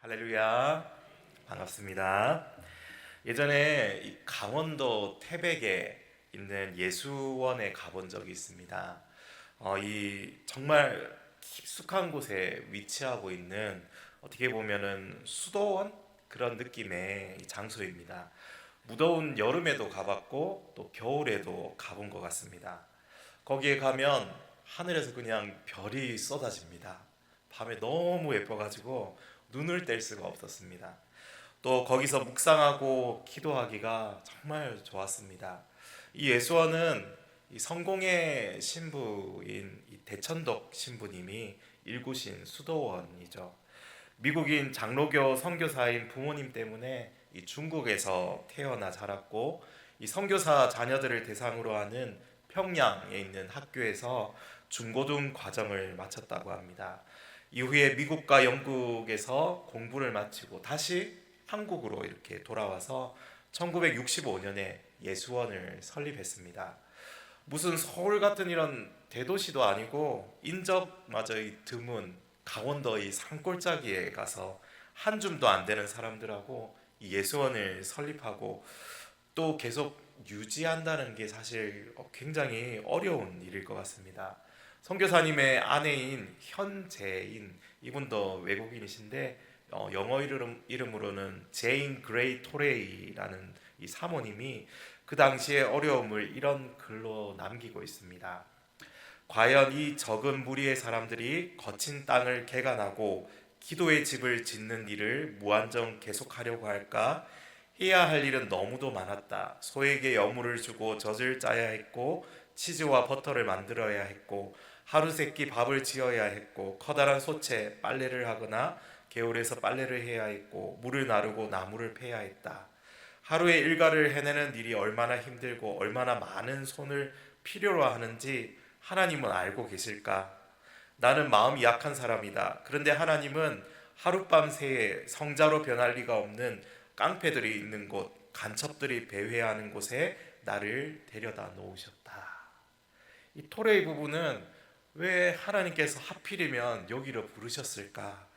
할렐루야. 반갑습니다. 예전에 이 강원도 태백에 있는 예수원에 가본 적이 있습니다. 이 정말 깊숙한 곳에 위치하고 있는 어떻게 보면은 수도원 그런 느낌의 이 장소입니다. 무더운 여름에도 가봤고 또 겨울에도 가본 것 같습니다. 거기에 가면 하늘에서 그냥 별이 쏟아집니다. 밤에 너무 예뻐가지고 눈을 뗄 수가 없었습니다. 또 거기서 묵상하고 기도하기가 정말 좋았습니다. 이 예수원은 이 성공의 신부인 이 대천덕 신부님이 일구신 수도원이죠. 미국인 장로교 선교사인 부모님 때문에 이 중국에서 태어나 자랐고 이 선교사 자녀들을 대상으로 하는 평양에 있는 학교에서 중고등 과정을 마쳤다고 합니다. 이후에 미국과 영국에서 공부를 마치고 다시 한국으로 이렇게 돌아와서 1965년에 예수원을 설립했습니다. 무슨 서울 같은 이런 대도시도 아니고 인접마저 드문 강원도의 산골짜기에 가서 한 줌도 안 되는 사람들하고 이 예수원을 설립하고 또 계속 유지한다는 게 사실 굉장히 어려운 일일 것 같습니다. 선교사님의 아내인 현재인 이분도 외국인이신데 영어 이름으로는 제인 그레이 토레이라는 이 사모님이 그 당시의 어려움을 이런 글로 남기고 있습니다. 과연 이 적은 무리의 사람들이 거친 땅을 개간하고 기도의 집을 짓는 일을 무한정 계속하려고 할까? 해야 할 일은 너무도 많았다. 소에게 여물을 주고 젖을 짜야 했고 치즈와 버터를 만들어야 했고 하루 세끼 밥을 지어야 했고 커다란 솥에 빨래를 하거나 개울에서 빨래를 해야 했고 물을 나르고 나무를 패야 했다. 하루의 일과를 해내는 일이 얼마나 힘들고 얼마나 많은 손을 필요로 하는지 하나님은 알고 계실까? 나는 마음이 약한 사람이다. 그런데 하나님은 하룻밤 새에 성자로 변할 리가 없는 깡패들이 있는 곳, 간첩들이 배회하는 곳에 나를 데려다 놓으셨다. 이 토레이 부부는 왜 하나님께서 하필이면 여기로 부르셨을까?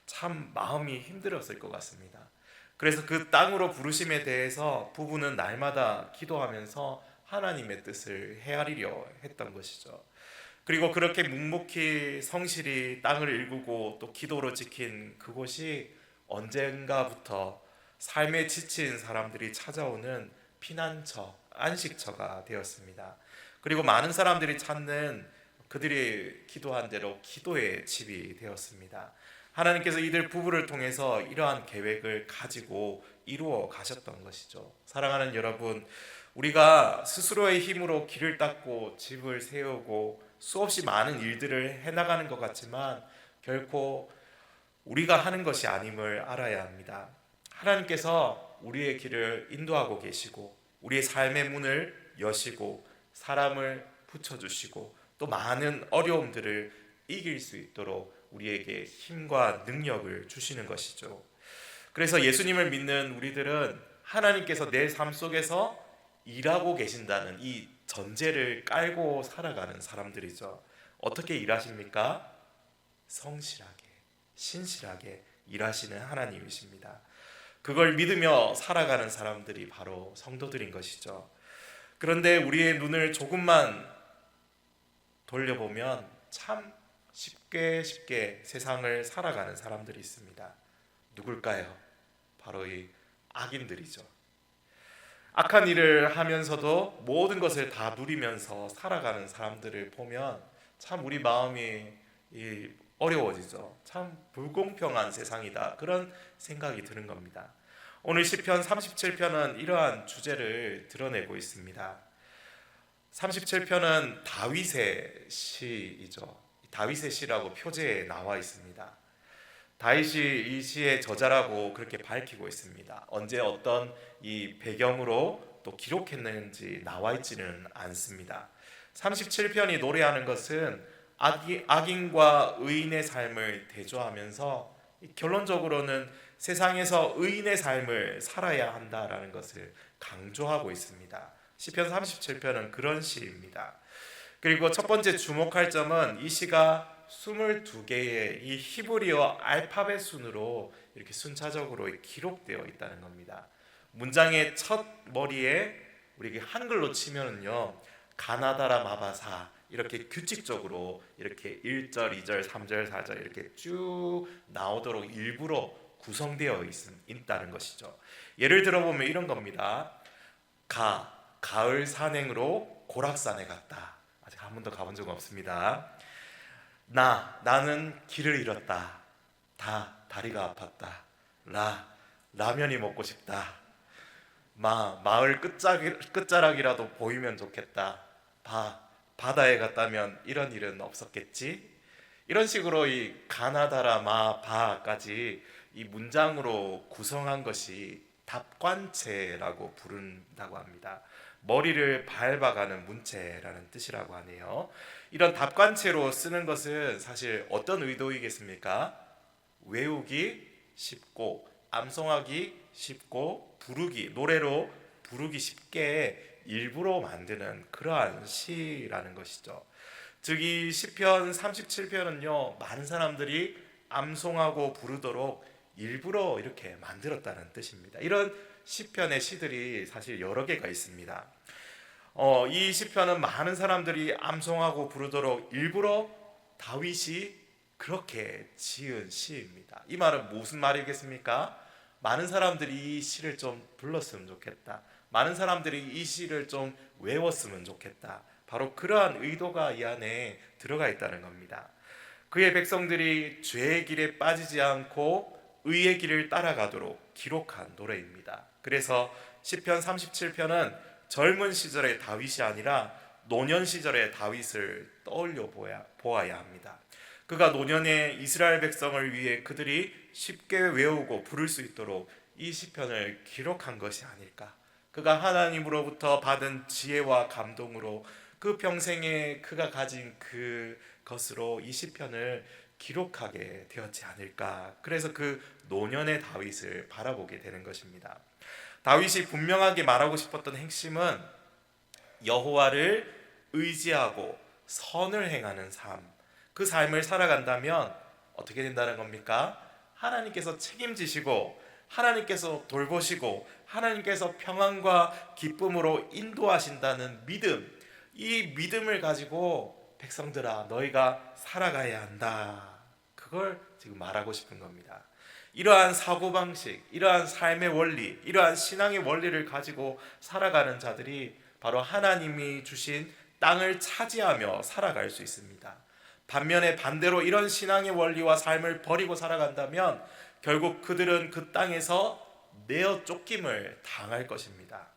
참 마음이 힘들었을 것 같습니다. 그래서 그 땅으로 부르심에 대해서 부부는 날마다 기도하면서 하나님의 뜻을 헤아리려 했던 것이죠. 그리고 그렇게 묵묵히 성실히 땅을 일구고 또 기도로 지킨 그곳이 언젠가부터 삶에 지친 사람들이 찾아오는 피난처, 안식처가 되었습니다. 그리고 많은 사람들이 찾는 그들이 기도한 대로 기도의 집이 되었습니다. 하나님께서 이들 부부를 통해서 이러한 계획을 가지고 이루어 가셨던 것이죠. 사랑하는 여러분, 우리가 스스로의 힘으로 길을 닦고 집을 세우고 수없이 많은 일들을 해나가는 것 같지만 결코 우리가 하는 것이 아님을 알아야 합니다. 하나님께서 우리의 길을 인도하고 계시고 우리의 삶의 문을 여시고 사람을 붙여주시고 또 많은 어려움들을 이길 수 있도록 우리에게 힘과 능력을 주시는 것이죠. 그래서 예수님을 믿는 우리들은 하나님께서 내 삶 속에서 일하고 계신다는 이 전제를 깔고 살아가는 사람들이죠. 어떻게 일하십니까? 성실하게, 신실하게 일하시는 하나님이십니다. 그걸 믿으며 살아가는 사람들이 바로 성도들인 것이죠. 그런데 우리의 눈을 조금만 돌려보면 참 쉽게 세상을 살아가는 사람들이 있습니다. 누굴까요? 바로 이 악인들이죠. 악한 일을 하면서도 모든 것을 다 누리면서 살아가는 사람들을 보면 참 우리 마음이 어려워지죠. 참 불공평한 세상이다. 그런 생각이 드는 겁니다. 오늘 시편 37편은 이러한 주제를 드러내고 있습니다. 37편은 다윗의 시이죠. 다윗의 시라고 표제에 나와 있습니다. 다윗이 이 시의 저자라고 그렇게 밝히고 있습니다. 언제 어떤 이 배경으로 또 기록했는지 나와 있지는 않습니다. 37편이 노래하는 것은 악인과 의인의 삶을 대조하면서 결론적으로는 세상에서 의인의 삶을 살아야 한다라는 것을 강조하고 있습니다. 시편 37편은 그런 시입니다. 그리고 첫 번째 주목할 점은 이 시가 22개의 이 히브리어 알파벳 순으로 이렇게 순차적으로 기록되어 있다는 겁니다. 문장의 첫 머리에 우리 한글로 치면은요, 가나다라 마바사 이렇게 규칙적으로 이렇게 1절, 2절, 3절, 4절 이렇게 쭉 나오도록 일부러 구성되어 있다는 것이죠. 예를 들어보면 이런 겁니다. 가을 산행으로 고락산에 갔다. 아직 한 번도 가본 적은 없습니다. 나는 길을 잃었다. 다리가 아팠다. 라면이 먹고 싶다. 마을 끝자락이라도 보이면 좋겠다. 바다에 갔다면 이런 일은 없었겠지. 이런 식으로 이 가나다라 바까지 이 문장으로 구성한 것이 답관체라고 부른다고 합니다. 머리를 밟아가는 문체라는 뜻이라고 하네요. 이런 답관체로 쓰는 것은 사실 어떤 의도이겠습니까? 외우기 쉽고 암송하기 쉽고 노래로 부르기 쉽게 일부러 만드는 그러한 시라는 것이죠. 즉 이 시편 37편은요, 많은 사람들이 암송하고 부르도록 일부러 이렇게 만들었다는 뜻입니다. 이런 시편의 시들이 사실 여러 개가 있습니다. 이 시편은 많은 사람들이 암송하고 부르도록 일부러 다윗이 그렇게 지은 시입니다. 이 말은 무슨 말이겠습니까? 많은 사람들이 이 시를 좀 불렀으면 좋겠다. 많은 사람들이 이 시를 좀 외웠으면 좋겠다. 바로 그러한 의도가 이 안에 들어가 있다는 겁니다. 그의 백성들이 죄의 길에 빠지지 않고 의의 길을 따라가도록 기록한 노래입니다. 그래서 시편 37편은 젊은 시절의 다윗이 아니라 노년 시절의 다윗을 떠올려 보아야 합니다. 그가 노년의 이스라엘 백성을 위해 그들이 쉽게 외우고 부를 수 있도록 이 시편을 기록한 것이 아닐까. 그가 하나님으로부터 받은 지혜와 감동으로 그 평생에 그가 가진 그것으로 이 시편을 기록하게 되었지 않을까. 그래서 그 노년의 다윗을 바라보게 되는 것입니다. 다윗이 분명하게 말하고 싶었던 핵심은 여호와를 의지하고 선을 행하는 삶, 그 삶을 살아간다면 어떻게 된다는 겁니까? 하나님께서 책임지시고 하나님께서 돌보시고 하나님께서 평안과 기쁨으로 인도하신다는 믿음, 이 믿음을 가지고 백성들아 너희가 살아가야 한다. 그걸 지금 말하고 싶은 겁니다. 이러한 사고방식, 이러한 삶의 원리, 이러한 신앙의 원리를 가지고 살아가는 자들이 바로 하나님이 주신 땅을 차지하며 살아갈 수 있습니다. 반면에 반대로 이런 신앙의 원리와 삶을 버리고 살아간다면 결국 그들은 그 땅에서 내어 쫓김을 당할 것입니다.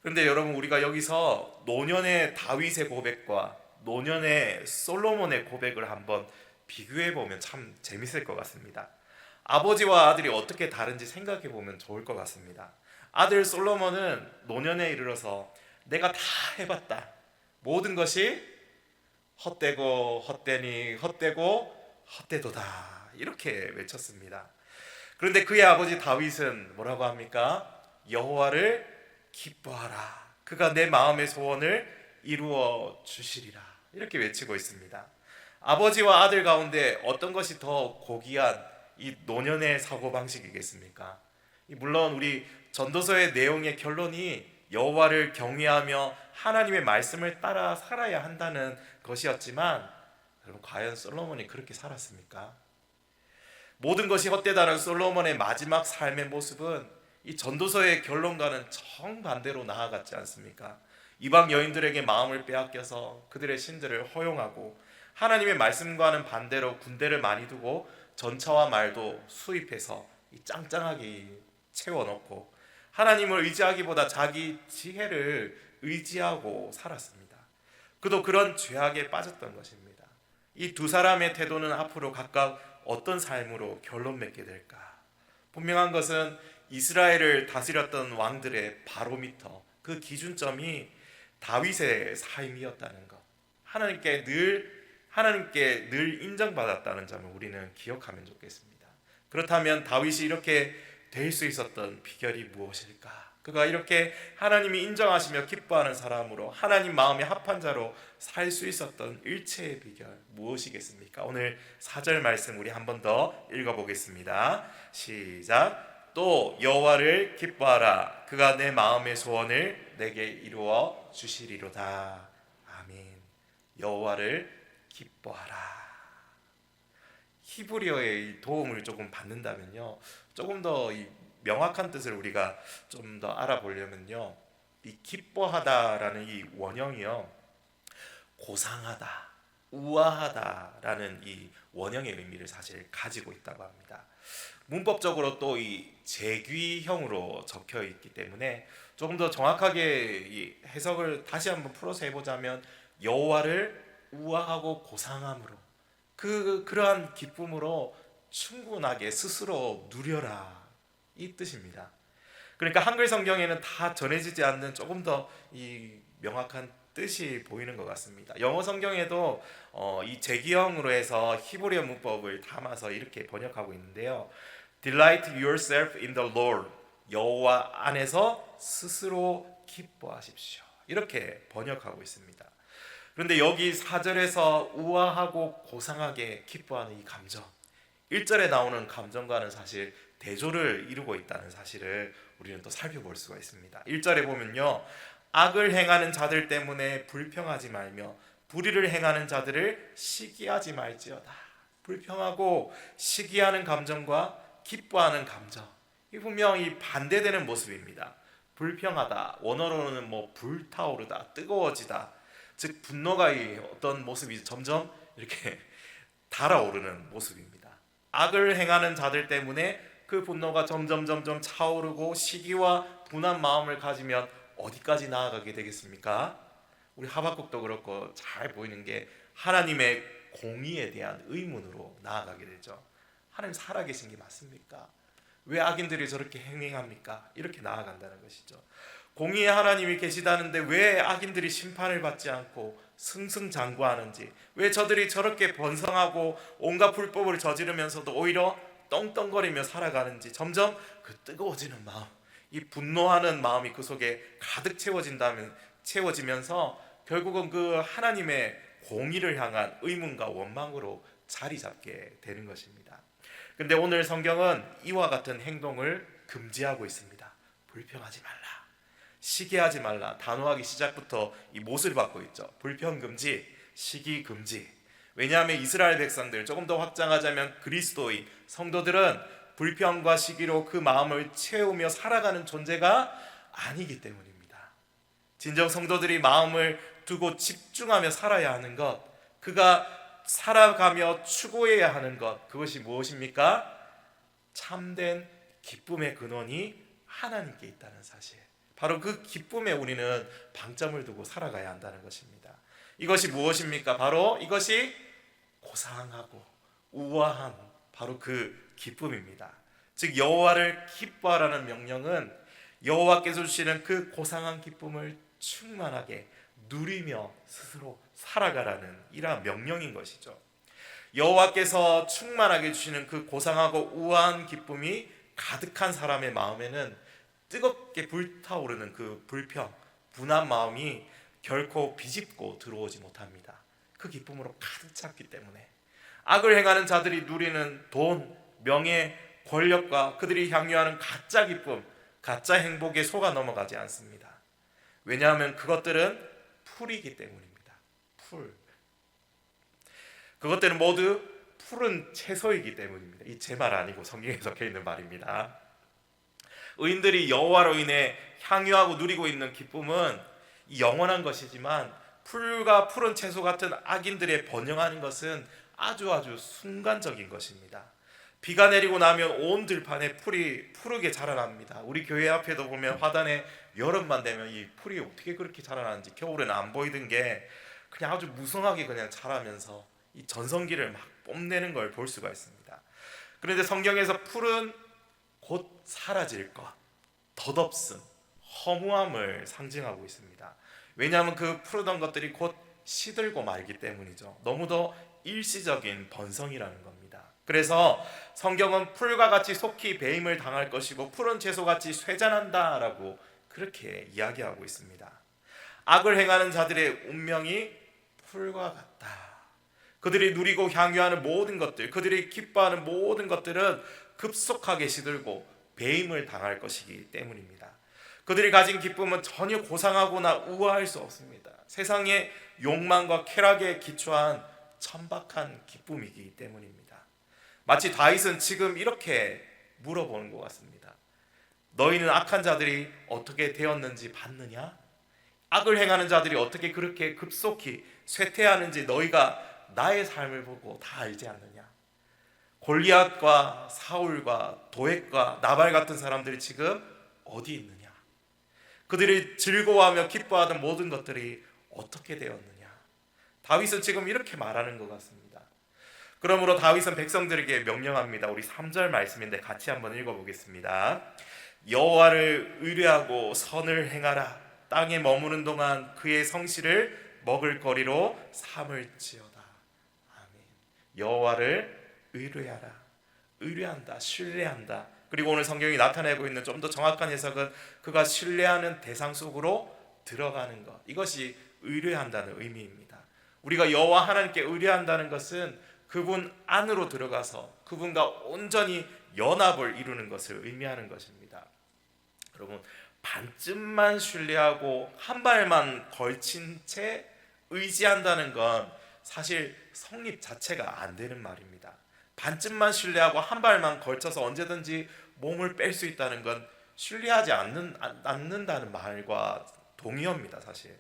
그런데 여러분, 우리가 여기서 노년의 다윗의 고백과 노년의 솔로몬의 고백을 한번 비교해 보면 참 재밌을 것 같습니다. 아버지와 아들이 어떻게 다른지 생각해 보면 좋을 것 같습니다. 아들 솔로몬은 노년에 이르러서 내가 다 해봤다. 모든 것이 헛되고 헛되니 헛되고 헛되도다. 이렇게 외쳤습니다. 그런데 그의 아버지 다윗은 뭐라고 합니까? 여호와를 기뻐하라. 그가 내 마음의 소원을 이루어 주시리라. 이렇게 외치고 있습니다. 아버지와 아들 가운데 어떤 것이 더 고귀한 이 노년의 사고방식이겠습니까? 물론 우리 전도서의 내용의 결론이 여호와를 경외하며 하나님의 말씀을 따라 살아야 한다는 것이었지만, 여러분, 과연 솔로몬이 그렇게 살았습니까? 모든 것이 헛되다는 솔로몬의 마지막 삶의 모습은 이 전도서의 결론과는 정반대로 나아갔지 않습니까? 이방 여인들에게 마음을 빼앗겨서 그들의 신들을 허용하고 하나님의 말씀과는 반대로 군대를 많이 두고 전차와 말도 수입해서 짱짱하게 채워놓고 하나님을 의지하기보다 자기 지혜를 의지하고 살았습니다. 그도 그런 죄악에 빠졌던 것입니다. 이 두 사람의 태도는 앞으로 각각 어떤 삶으로 결론 맺게 될까? 분명한 것은 이스라엘을 다스렸던 왕들의 바로미터, 그 기준점이 다윗의 삶이었다는 것, 하나님께 늘 인정받았다는 점을 우리는 기억하면 좋겠습니다. 그렇다면 다윗이 이렇게 될 수 있었던 비결이 무엇일까? 그 그가 이렇게 하나님이 인정하시며 기뻐하는 사람으로 하나님 마음에 합한 자로 살 수 있었던 일체의 비결 무엇이겠습니까? 오늘 4절 말씀 우리 한 번 더 읽어보겠습니다. 시작. 또 여호와를 기뻐하라. 그가 내 마음의 소원을 내게 이루어 주시리로다. 아멘. 여호와를 기뻐하라. 히브리어의 도움을 조금 받는다면요, 조금 더 이 명확한 뜻을 우리가 좀 더 알아보려면요, 이 기뻐하다라는 이 원형이요, 고상하다, 우아하다라는 이 원형의 의미를 사실 가지고 있다고 합니다. 문법적으로 또 이 제귀형으로 적혀 있기 때문에 조금 더 정확하게 이 해석을 다시 한번 풀어서 해보자면, 여호와를 우아하고 고상함으로, 그러한 기쁨으로 충분하게 스스로 누려라, 이 뜻입니다. 그러니까 한글 성경에는 다 전해지지 않는 조금 더 이 명확한 뜻이 보이는 것 같습니다. 영어 성경에도 이 제기형으로 해서 히브리어 문법을 담아서 이렇게 번역하고 있는데요. Delight yourself in the Lord. 여호와 안에서 스스로 기뻐하십시오. 이렇게 번역하고 있습니다. 그런데 여기 4절에서 우아하고 고상하게 기뻐하는 이 감정, 1절에 나오는 감정과는 사실 대조를 이루고 있다는 사실을 우리는 또 살펴볼 수가 있습니다. 1절에 보면요, 악을 행하는 자들 때문에 불평하지 말며 불의를 행하는 자들을 시기하지 말지어다. 불평하고 시기하는 감정과 기뻐하는 감정, 이 분명히 반대되는 모습입니다. 불평하다, 원어로는 뭐 불타오르다, 뜨거워지다, 즉 분노가 이 어떤 모습이 점점 이렇게 달아오르는 모습입니다. 악을 행하는 자들 때문에 그 분노가 점점 차오르고 시기와 분한 마음을 가지면 어디까지 나아가게 되겠습니까? 우리 하박국도 그렇고 잘 보이는 게 하나님의 공의에 대한 의문으로 나아가게 되죠. 하나님 살아계신 게 맞습니까? 왜 악인들이 저렇게 행행합니까? 이렇게 나아간다는 것이죠. 공의의 하나님이 계시다는데 왜 악인들이 심판을 받지 않고 승승장구하는지, 왜 저들이 저렇게 번성하고 온갖 불법을 저지르면서도 오히려 떵떵거리며 살아가는지, 점점 그 뜨거워지는 마음, 이 분노하는 마음이 그 속에 가득 채워지면서 결국은 그 하나님의 공의를 향한 의문과 원망으로 자리 잡게 되는 것입니다. 그런데 오늘 성경은 이와 같은 행동을 금지하고 있습니다. 불평하지 말라, 시기하지 말라. 단호하게 시작부터 이 못을 받고 있죠. 불평 금지, 시기 금지. 왜냐하면 이스라엘 백성들, 조금 더 확장하자면 그리스도의 성도들은 불평과 시기로 그 마음을 채우며 살아가는 존재가 아니기 때문입니다. 진정 성도들이 마음을 두고 집중하며 살아야 하는 것, 그가 살아가며 추구해야 하는 것, 그것이 무엇입니까? 참된 기쁨의 근원이 하나님께 있다는 사실, 바로 그 기쁨에 우리는 방점을 두고 살아가야 한다는 것입니다. 이것이 무엇입니까? 바로 이것이 고상하고 우아한 바로 그 기쁨입니다. 즉 여호와를 기뻐하라는 명령은 여호와께서 주시는 그 고상한 기쁨을 충만하게 누리며 스스로 살아가라는 이러한 명령인 것이죠. 여호와께서 충만하게 주시는 그 고상하고 우아한 기쁨이 가득한 사람의 마음에는 뜨겁게 불타오르는 그 불평, 분한 마음이 결코 비집고 들어오지 못합니다. 그 기쁨으로 가득 찼기 때문에 악을 행하는 자들이 누리는 돈, 명예, 권력과 그들이 향유하는 가짜 기쁨, 가짜 행복에 속아 넘어가지 않습니다. 왜냐하면 그것들은 풀이기 때문입니다. 풀. 그것들은 모두 푸른 채소이기 때문입니다. 이 제 말 아니고 성경에 적혀 있는 말입니다. 의인들이 여호와로 인해 향유하고 누리고 있는 기쁨은 영원한 것이지만, 풀과 푸른 채소 같은 악인들의 번영하는 것은 아주 순간적인 것입니다. 비가 내리고 나면 온 들판에 풀이 푸르게 자라납니다. 우리 교회 앞에도 보면 화단에 여름만 되면 이 풀이 어떻게 그렇게 자라나는지, 겨울에는 안 보이던 게 그냥 아주 무성하게 그냥 자라면서 이 전성기를 막 뽐내는 걸 볼 수가 있습니다. 그런데 성경에서 풀은 곧 사라질 것, 덧없음, 허무함을 상징하고 있습니다. 왜냐하면 그 푸르던 것들이 곧 시들고 말기 때문이죠. 너무도 일시적인 번성이라는 겁니다. 그래서 성경은 풀과 같이 속히 배임을 당할 것이고 푸른 채소같이 쇠잔한다라고 그렇게 이야기하고 있습니다. 악을 행하는 자들의 운명이 풀과 같다. 그들이 누리고 향유하는 모든 것들, 그들이 기뻐하는 모든 것들은 급속하게 시들고 배임을 당할 것이기 때문입니다. 그들이 가진 기쁨은 전혀 고상하거나 우아할 수 없습니다. 세상의 욕망과 쾌락에 기초한 천박한 기쁨이기 때문입니다. 마치 다윗은 지금 이렇게 물어보는 것 같습니다. 너희는 악한 자들이 어떻게 되었는지 봤느냐? 악을 행하는 자들이 어떻게 그렇게 급속히 쇠퇴하는지 너희가 나의 삶을 보고 다 알지 않느냐? 골리앗과 사울과 도액과 나발 같은 사람들이 지금 어디 있느냐? 그들이 즐거워하며 기뻐하던 모든 것들이 어떻게 되었느냐? 다윗은 지금 이렇게 말하는 것 같습니다. 그러므로 다윗은 백성들에게 명령합니다. 우리 3절 말씀인데 같이 한번 읽어보겠습니다. 여호와를 의뢰하고 선을 행하라. 땅에 머무는 동안 그의 성실을 먹을 거리로 삼을지어다. 아멘. 여호와를 의뢰하라. 의뢰한다, 신뢰한다. 그리고 오늘 성경이 나타내고 있는 좀 더 정확한 해석은 그가 신뢰하는 대상 속으로 들어가는 것, 이것이 의뢰한다는 의미입니다. 우리가 여호와 하나님께 의뢰한다는 것은 그분 안으로 들어가서 그분과 온전히 연합을 이루는 것을 의미하는 것입니다. 여러분, 반쯤만 신뢰하고 한 발만 걸친 채 의지한다는 건 사실 성립 자체가 안 되는 말입니다. 반쯤만 신뢰하고 한 발만 걸쳐서 언제든지 몸을 뺄 수 있다는 건 신뢰하지 않는다는 말과 동의어입니다. 사실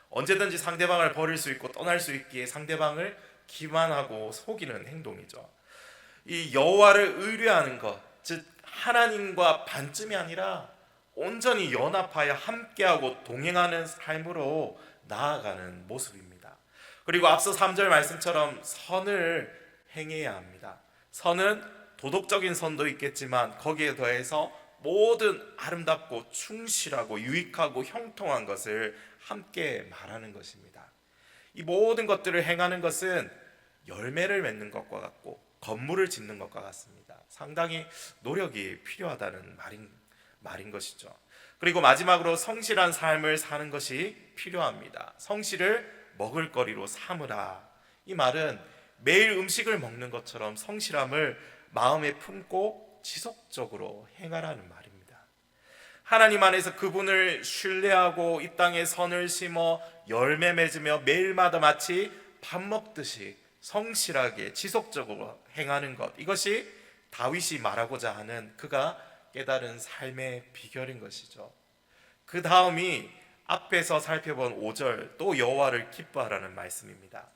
언제든지 상대방을 버릴 수 있고 떠날 수 있기에 상대방을 기만하고 속이는 행동이죠. 이 여호와를 의뢰하는 것, 즉 하나님과 반쯤이 아니라 온전히 연합하여 함께하고 동행하는 삶으로 나아가는 모습입니다. 그리고 앞서 3절 말씀처럼 선을 행해야 합니다. 선은 도덕적인 선도 있겠지만 거기에 더해서 모든 아름답고 충실하고 유익하고 형통한 것을 함께 말하는 것입니다. 이 모든 것들을 행하는 것은 열매를 맺는 것과 같고 건물을 짓는 것과 같습니다. 상당히 노력이 필요하다는 말인 것이죠. 그리고 마지막으로 성실한 삶을 사는 것이 필요합니다. 성실을 먹을거리로 삼으라. 이 말은 매일 음식을 먹는 것처럼 성실함을 마음에 품고 지속적으로 행하라는 말입니다. 하나님 안에서 그분을 신뢰하고 이 땅에 선을 심어 열매 맺으며 매일마다 마치 밥 먹듯이 성실하게 지속적으로 행하는 것, 이것이 다윗이 말하고자 하는 그가 깨달은 삶의 비결인 것이죠. 그 다음이 앞에서 살펴본 5절, 또 여호와를 기뻐하라는 말씀입니다.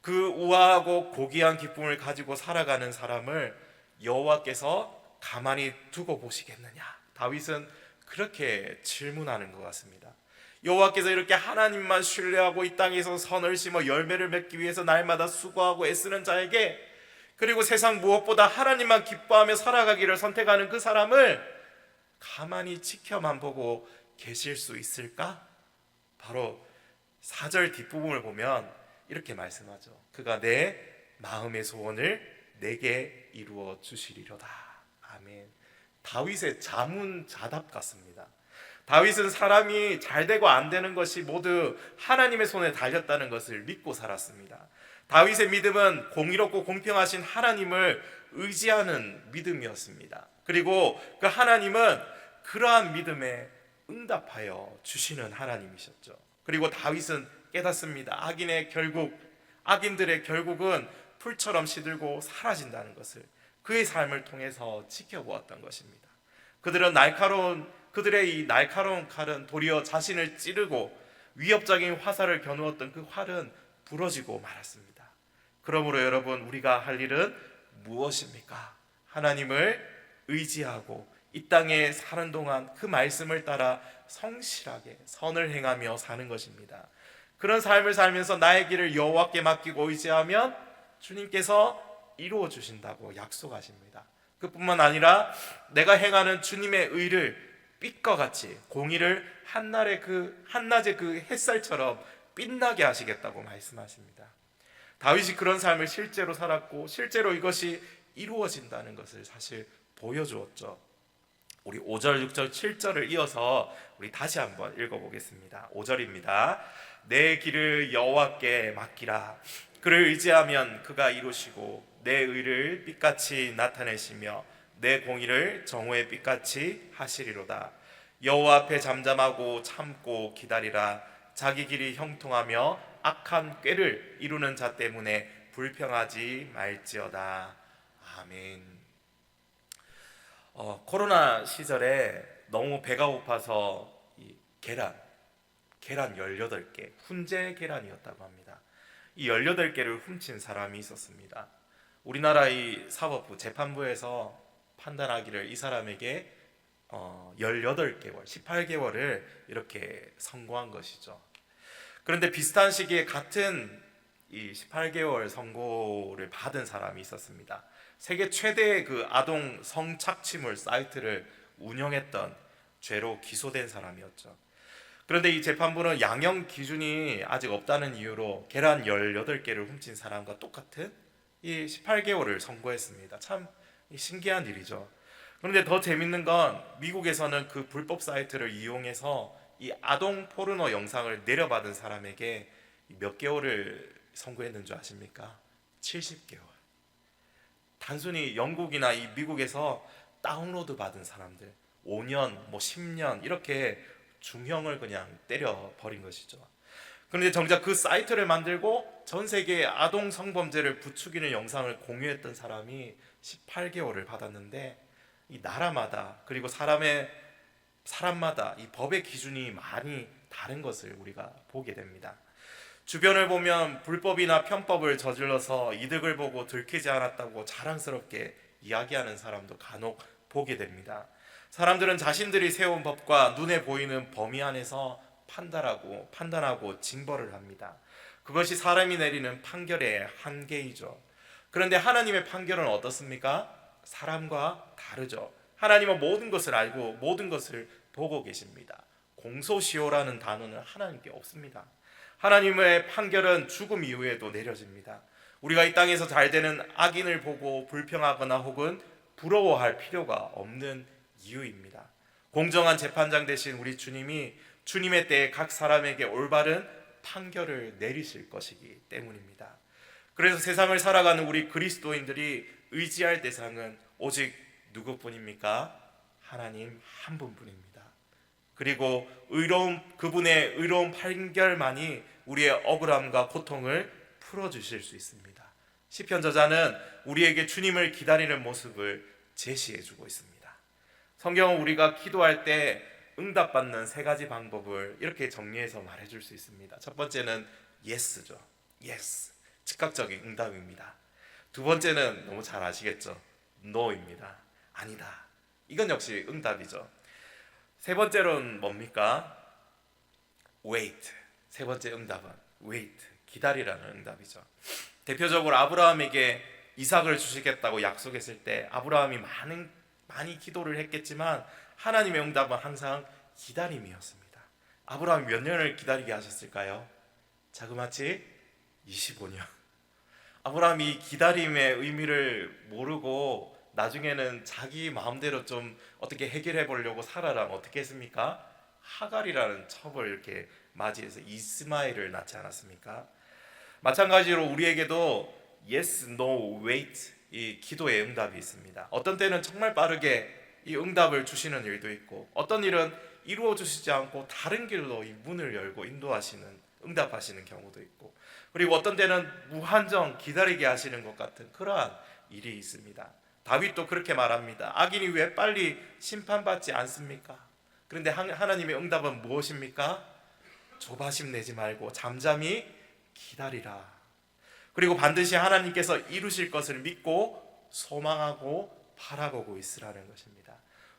그 우아하고 고귀한 기쁨을 가지고 살아가는 사람을 여호와께서 가만히 두고 보시겠느냐? 다윗은 그렇게 질문하는 것 같습니다. 여호와께서 이렇게 하나님만 신뢰하고 이 땅에서 선을 심어 열매를 맺기 위해서 날마다 수고하고 애쓰는 자에게, 그리고 세상 무엇보다 하나님만 기뻐하며 살아가기를 선택하는 그 사람을 가만히 지켜만 보고 계실 수 있을까? 바로 4절 뒷부분을 보면 이렇게 말씀하죠. 그가 내 마음의 소원을 내게 이루어 주시리로다. 아멘. 다윗의 자문자답 같습니다. 다윗은 사람이 잘 되고 안 되는 것이 모두 하나님의 손에 달렸다는 것을 믿고 살았습니다. 다윗의 믿음은 공의롭고 공평하신 하나님을 의지하는 믿음이었습니다. 그리고 그 하나님은 그러한 믿음에 응답하여 주시는 하나님이셨죠. 그리고 다윗은 깨닫습니다. 악인들의 결국은 풀처럼 시들고 사라진다는 것을 그의 삶을 통해서 지켜보았던 것입니다. 그들의 이 날카로운 칼은 도리어 자신을 찌르고 위협적인 화살을 겨누었던 그 활은 부러지고 말았습니다. 그러므로 여러분, 우리가 할 일은 무엇입니까? 하나님을 의지하고 이 땅에 사는 동안 그 말씀을 따라 성실하게 선을 행하며 사는 것입니다. 그런 삶을 살면서 나의 길을 여호와께 맡기고 의지하면 주님께서 이루어 주신다고 약속하십니다. 그뿐만 아니라 내가 행하는 주님의 의를 빛과 같이, 공의를 한낮의 그 햇살처럼 빛나게 하시겠다고 말씀하십니다. 다윗이 그런 삶을 실제로 살았고 실제로 이것이 이루어진다는 것을 사실 보여주었죠. 우리 5절, 6절, 7절을 이어서 우리 다시 한번 읽어보겠습니다. 5절입니다. 내 길을 여호와께 맡기라. 그를 의지하면 그가 이루시고 내 의를 빛같이 나타내시며 내 공의를 정오의 빛같이 하시리로다. 여호와 앞에 잠잠하고 참고 기다리라. 자기 길이 형통하며 악한 꾀를 이루는 자 때문에 불평하지 말지어다. 아멘. 코로나 시절에 너무 배가 고파서 이 계란 18개, 훈제 계란이었다고 합니다. 이 18개를 훔친 사람이 있었습니다. 우리나라 이 사법부 재판부에서 판단하기를 이 사람에게 18개월, 18개월을 이렇게 선고한 것이죠. 그런데 비슷한 시기에 같은 이 18개월 선고를 받은 사람이 있었습니다. 세계 최대의 그 아동 성착취물 사이트를 운영했던 죄로 기소된 사람이었죠. 그런데 이 재판부는 양형 기준이 아직 없다는 이유로 계란 18개를 훔친 사람과 똑같은 이 18개월을 선고했습니다. 참 신기한 일이죠. 그런데 더 재밌는 건 미국에서는 그 불법 사이트를 이용해서 이 아동 포르노 영상을 내려받은 사람에게 몇 개월을 선고했는 줄 아십니까? 70개월. 단순히 영국이나 이 미국에서 다운로드 받은 사람들 5년, 10년 이렇게 중형을 그냥 때려버린 것이죠. 그런데 정작 그 사이트를 만들고 전 세계의 아동 성범죄를 부추기는 영상을 공유했던 사람이 18개월을 받았는데 이 나라마다 그리고 사람마다 이 법의 기준이 많이 다른 것을 우리가 보게 됩니다. 주변을 보면 불법이나 편법을 저질러서 이득을 보고 들키지 않았다고 자랑스럽게 이야기하는 사람도 간혹 보게 됩니다. 사람들은 자신들이 세운 법과 눈에 보이는 범위 안에서 판단하고 징벌을 합니다. 그것이 사람이 내리는 판결의 한계이죠. 그런데 하나님의 판결은 어떻습니까? 사람과 다르죠. 하나님은 모든 것을 알고 모든 것을 보고 계십니다. 공소시효라는 단어는 하나님께 없습니다. 하나님의 판결은 죽음 이후에도 내려집니다. 우리가 이 땅에서 잘 되는 악인을 보고 불평하거나 혹은 부러워할 필요가 없는 이유입니다. 공정한 재판장 되신 우리 주님이 주님의 때에 각 사람에게 올바른 판결을 내리실 것이기 때문입니다. 그래서 세상을 살아가는 우리 그리스도인들이 의지할 대상은 오직 누구뿐입니까? 하나님 한 분뿐입니다. 그리고 그분의 의로운 판결만이 우리의 억울함과 고통을 풀어주실 수 있습니다. 시편 저자는 우리에게 주님을 기다리는 모습을 제시해주고 있습니다. 성경은 우리가 기도할 때 응답받는 3가지 방법을 이렇게 정리해서 말해줄 수 있습니다. 첫 번째는 yes죠. yes, 즉각적인 응답입니다. 두 번째는 너무 잘 아시겠죠? no입니다. 아니다. 이건 역시 응답이죠. 세 번째로는 뭡니까? wait. 세 번째 응답은 wait, 기다리라는 응답이죠. 대표적으로 아브라함에게 이삭을 주시겠다고 약속했을 때 아브라함이 많이 기도를 했겠지만 하나님의 응답은 항상 기다림이었습니다. 아브라함이 몇 년을 기다리게 하셨을까요? 자그마치 25년. 아브라함이 기다림의 의미를 모르고 나중에는 자기 마음대로 좀 어떻게 해결해 보려고 사라랑 어떻게 했습니까? 하갈이라는 첩을 이렇게 맞이해서 이스마엘을 낳지 않았습니까? 마찬가지로 우리에게도 yes, no, wait 이 기도의 응답이 있습니다. 어떤 때는 정말 빠르게 이 응답을 주시는 일도 있고 어떤 일은 이루어 주시지 않고 다른 길로 이 문을 열고 응답하시는 경우도 있고 그리고 어떤 때는 무한정 기다리게 하시는 것 같은 그러한 일이 있습니다. 다윗도 그렇게 말합니다. 악인이 왜 빨리 심판받지 않습니까? 그런데 하나님의 응답은 무엇입니까? 조바심 내지 말고 잠잠히 기다리라. 그리고 반드시 하나님께서 이루실 것을 믿고 소망하고 바라보고 있으라는 것입니다.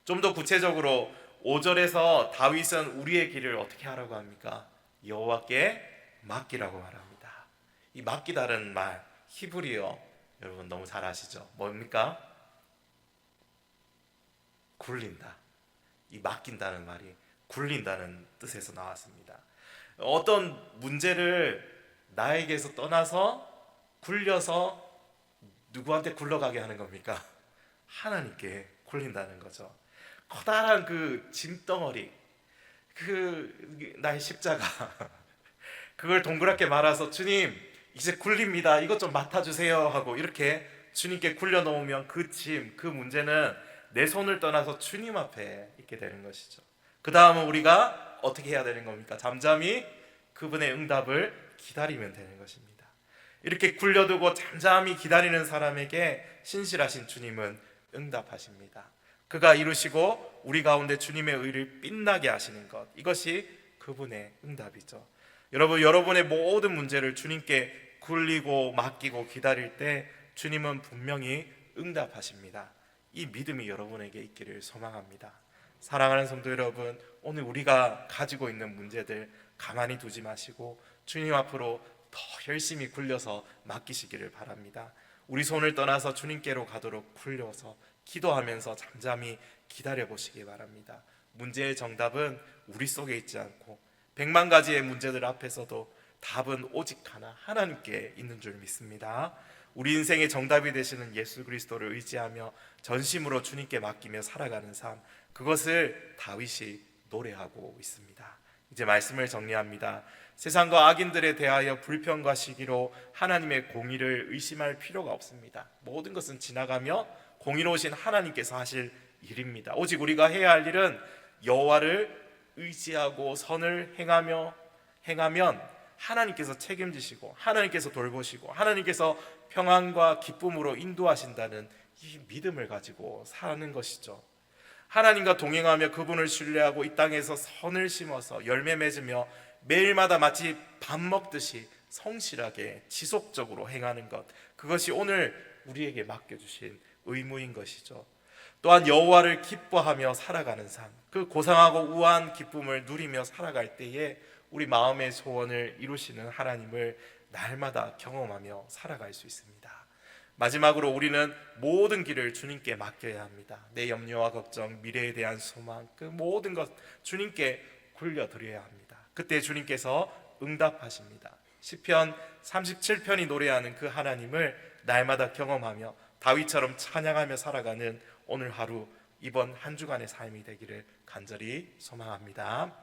좀 더 구체적으로 5절에서 다윗은 우리의 길을 어떻게 하라고 합니까? 여호와께 맡기라고 말합니다. 이 맡기다는 말 히브리어 여러분 너무 잘 아시죠? 뭡니까? 굴린다. 이 맡긴다는 말이 굴린다는 뜻에서 나왔습니다. 어떤 문제를 나에게서 떠나서 굴려서 누구한테 굴러가게 하는 겁니까? 하나님께 굴린다는 거죠. 커다란 그 짐덩어리, 그 나의 십자가 그걸 동그랗게 말아서 주님 이제 굴립니다. 이것 좀 맡아주세요 하고 이렇게 주님께 굴려놓으면 그 짐, 그 문제는 내 손을 떠나서 주님 앞에 있게 되는 것이죠. 그 다음은 우리가 어떻게 해야 되는 겁니까? 잠잠히 그분의 응답을 기다리면 되는 것입니다. 이렇게 굴려두고 잠잠히 기다리는 사람에게 신실하신 주님은 응답하십니다. 그가 이루시고 우리 가운데 주님의 의를 빛나게 하시는 것, 이것이 그분의 응답이죠. 여러분, 여러분의 모든 문제를 주님께 굴리고 맡기고 기다릴 때 주님은 분명히 응답하십니다. 이 믿음이 여러분에게 있기를 소망합니다. 사랑하는 성도 여러분, 오늘 우리가 가지고 있는 문제들 가만히 두지 마시고 주님 앞으로 더 열심히 굴려서 맡기시기를 바랍니다. 우리 손을 떠나서 주님께로 가도록 굴려서 기도하면서 잠잠히 기다려 보시기 바랍니다. 문제의 정답은 우리 속에 있지 않고 100만 가지의 문제들 앞에서도 답은 오직 하나, 하나님께 있는 줄 믿습니다. 우리 인생의 정답이 되시는 예수 그리스도를 의지하며 전심으로 주님께 맡기며 살아가는 삶, 그것을 다윗이 노래하고 있습니다. 이제 말씀을 정리합니다. 세상과 악인들에 대하여 불평과 시기로 하나님의 공의를 의심할 필요가 없습니다. 모든 것은 지나가며 공의로우신 하나님께서 하실 일입니다. 오직 우리가 해야 할 일은 여호와를 의지하고 선을 행하면 하나님께서 책임지시고 하나님께서 돌보시고 하나님께서 평안과 기쁨으로 인도하신다는 이 믿음을 가지고 사는 것이죠. 하나님과 동행하며 그분을 신뢰하고 이 땅에서 선을 심어서 열매 맺으며 매일마다 마치 밥 먹듯이 성실하게 지속적으로 행하는 것, 그것이 오늘 우리에게 맡겨주신 의무인 것이죠. 또한 여호와를 기뻐하며 살아가는 삶, 그 고상하고 우아한 기쁨을 누리며 살아갈 때에 우리 마음의 소원을 이루시는 하나님을 날마다 경험하며 살아갈 수 있습니다. 마지막으로 우리는 모든 길을 주님께 맡겨야 합니다. 내 염려와 걱정, 미래에 대한 소망, 그 모든 것 주님께 굴려드려야 합니다. 그때 주님께서 응답하십니다. 시편 37편이 노래하는 그 하나님을 날마다 경험하며 다윗처럼 찬양하며 살아가는 오늘 하루, 이번 한 주간의 삶이 되기를 간절히 소망합니다.